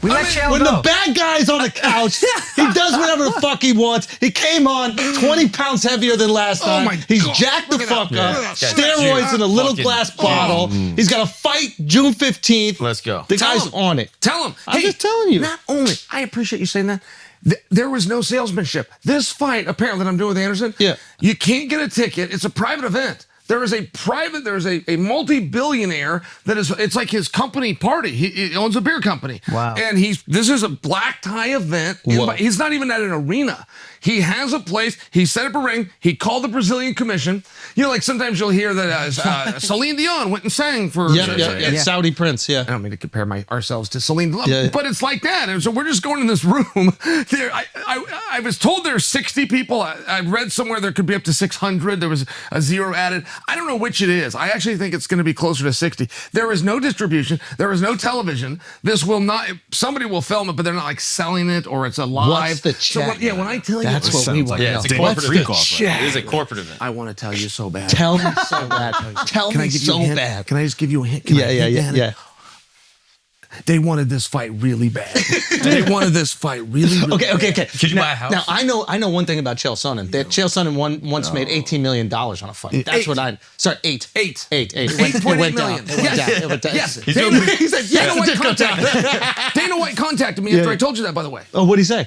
We let Chael when go. the bad guy's on the couch, he does whatever the fuck he wants. He came on 20 pounds heavier than last time. my He's God. jacked the fuck Yeah. up. Steroids in a little glass bottle. He's got a fight June 15th. Let's go. The guy's on it. Tell him. I'm just telling you. Not only, I appreciate you saying that. There was no salesmanship. This fight, apparently, that I'm doing with Anderson, you can't get a ticket. It's a private event. There's a multi-billionaire that is, it's like his company party. He owns a beer company. Wow. And this is a black tie event. He's not even at an arena. He has a place. He set up a ring. He called the Brazilian Commission. You know, like sometimes you'll hear that Celine Dion went and sang for Saudi Prince, I don't mean to compare ourselves to Celine Dion, but it's like that. And so we're just going in this room. There, I was told there's 60 people. I read somewhere there could be up to 600. There was a zero added. I don't know which it is. I actually think it's going to be closer to 60. There is no distribution. There is no television. This will not. Somebody will film it, but they're not like selling it or it's a live. What's the check? So when I tell you, that's what we want. Yeah, it's a corporate event. It is a corporate event. I want to tell you so bad. Tell me so bad. Tell me so bad. Can I just give you a hint? Yeah. They wanted this fight really bad. They wanted this fight really Okay. Could you buy a house? Now, I know one thing about Chael Sonnen. That Chael Sonnen once made $18 million on a fight. That's what I... Sorry, eight. It went down. It went down. Yes. He said, Dana White contacted me after I told you that, by the way. Oh, what'd he say?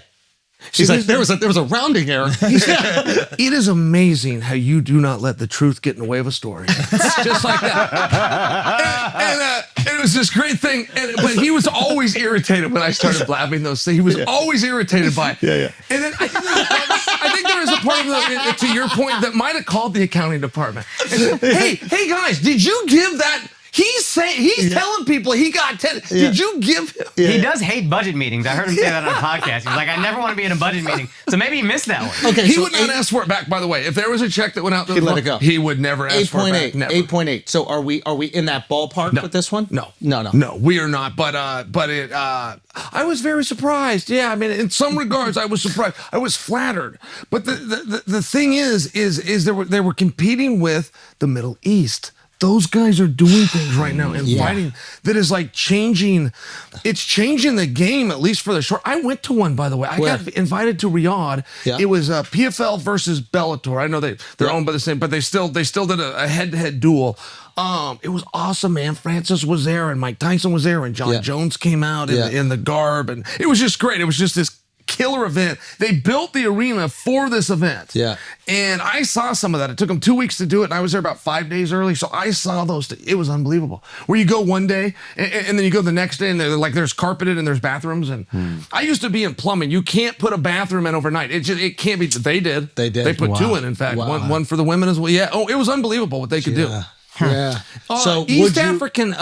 She's like, there was a rounding error. It is amazing how you do not let the truth get in the way of a story. Just like that. And it was this great thing. But he was always irritated when I started blabbing those things. He was always irritated by it. Yeah. And then I think there is a part of it, to your point, that might have called the accounting department. And said, hey guys, did you give that? He's telling people he got 10. Did you give him? He does hate budget meetings. I heard him say that on a podcast. He's like, I never want to be in a budget meeting. So maybe he missed that one. Okay, he would not ask for it back, by the way. If there was a check that went out, he'd let it go. He would never ask for it back. 8.8. So are we in that ballpark with this one? No, we are not. But I was very surprised. Yeah, I mean, in some regards, I was surprised. I was flattered. But the thing is they were competing with the Middle East. Those guys are doing things right now and fighting that is like changing. It's changing the game, at least for the short. I went to one, by the way. I got invited to Riyadh. Yeah. It was PFL versus Bellator. I know they're owned by the same, but they still did a head-to-head duel. It was awesome, man. Francis was there and Mike Tyson was there and John Jones came out in the garb. And it was just great. It was just this killer event. They built the arena for this event. Yeah. And I saw some of that. It took them 2 weeks to do it, and I was there about 5 days early. So I saw those. It was unbelievable. Where you go one day, and then you go the next day, and they're like, there's carpeted and there's bathrooms. And I used to be in plumbing. You can't put a bathroom in overnight. It can't be. They did. They put two in fact. One for the women as well. Yeah. Oh, it was unbelievable what they could do. Yeah. So East African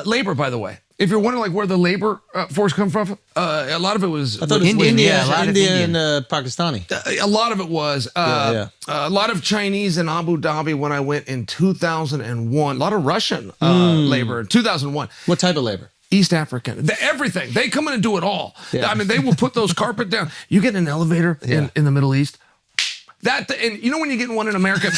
labor, by the way. If you're wondering like where the labor force come from, a lot of it was India and Pakistani. A lot of it was a lot of Chinese in Abu Dhabi when I went in 2001. A lot of Russian labor in 2001. What type of labor? East African. Everything. They come in and do it all. Yeah. I mean, they will put those carpet down. You get an elevator in the Middle East. And you know when you get one in America,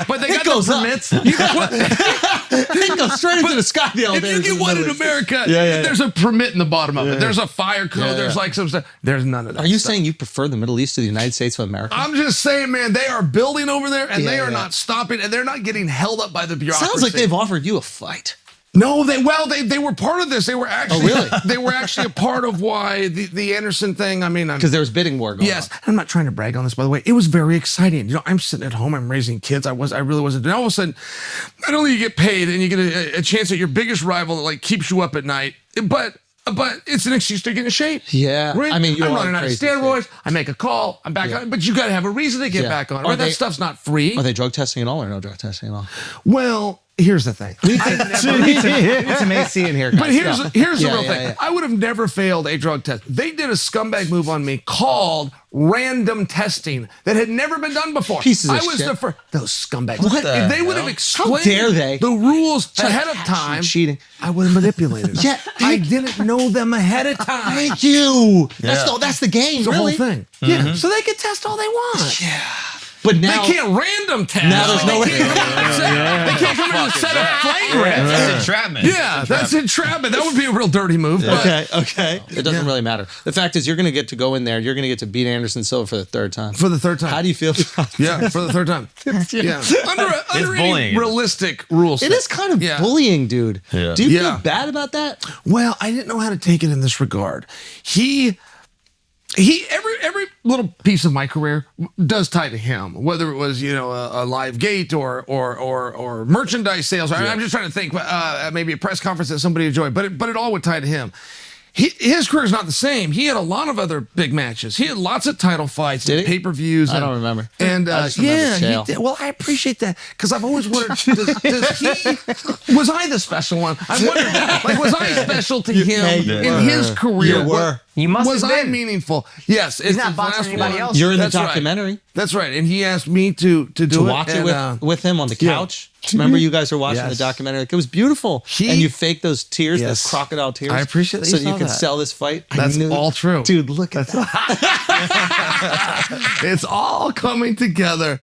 but they got the permits. It goes straight into the sky. The elevator. If you get one in America, there's a permit in the bottom of it. There's a fire code. There's like some stuff. There's none of that. Are you saying you prefer the Middle East to the United States of America? I'm just saying, man, they are building over there, and they are not stopping, and they're not getting held up by the bureaucracy. Sounds like they've offered you a fight. No, they were part of this. They were actually really? They were actually a part of why the Anderson thing. I mean, because there was bidding war going on. Yes, I'm not trying to brag on this, by the way. It was very exciting. You know, I'm sitting at home. I'm raising kids. I really wasn't. And all of a sudden, not only you get paid and you get a chance at your biggest rival that like keeps you up at night, but it's an excuse to get in shape. Yeah, right? I mean, I'm running out of steroids. I make a call. I'm back on. But you got to have a reason to get back on. Right? That stuff's not free. Are they drug testing at all or no drug testing at all? Well. Here's the thing. We need some AC in here. But here's the real thing. Yeah. I would have never failed a drug test. They did a scumbag move on me called random testing that had never been done before. Pieces of shit. The first. Those scumbags. What if they would have explained the rules ahead of time, cheating. I would have manipulated them. I didn't know them ahead of time. Thank you. That's the game. It's the really. whole thing. Yeah. So they could test all they want. Yeah. But now they can't random test. Now there's no they can't come in and set a flagrant. That's entrapment. Yeah, that's entrapment. That would be a real dirty move. But Okay. It doesn't really matter. The fact is, you're going to get to go in there. You're going to get to beat Anderson Silva for the third time. For the third time. How do you feel? Yeah, for the third time. Yeah. Under any bullying. realistic rules. It is kind of bullying, dude. Yeah. Do you feel bad about that? Well, I didn't know how to take it in this regard. Every little piece of my career does tie to him, whether it was a live gate or merchandise sales. I'm just trying to think, maybe a press conference that somebody enjoyed, but it all would tie to him. His career is not the same. He had a lot of other big matches. He had lots of title fights, and pay-per-views. I don't remember. And I just remember he Chael. did. Well, I appreciate that because I've always wondered, was I the special one? I wondered that. Like, was I special to him in his career? You were. You must Was have I been. meaningful? Yes. He's not boxing anybody else. You're in the That's right. documentary. That's right. And he asked me to do To it. watch it and, with him on the couch. Remember, you guys were watching the documentary. Like, it was beautiful. And you faked those tears, those crocodile tears. I appreciate that so you saw you could that. sell this fight. That's all true. Dude, look at that. It's all coming together.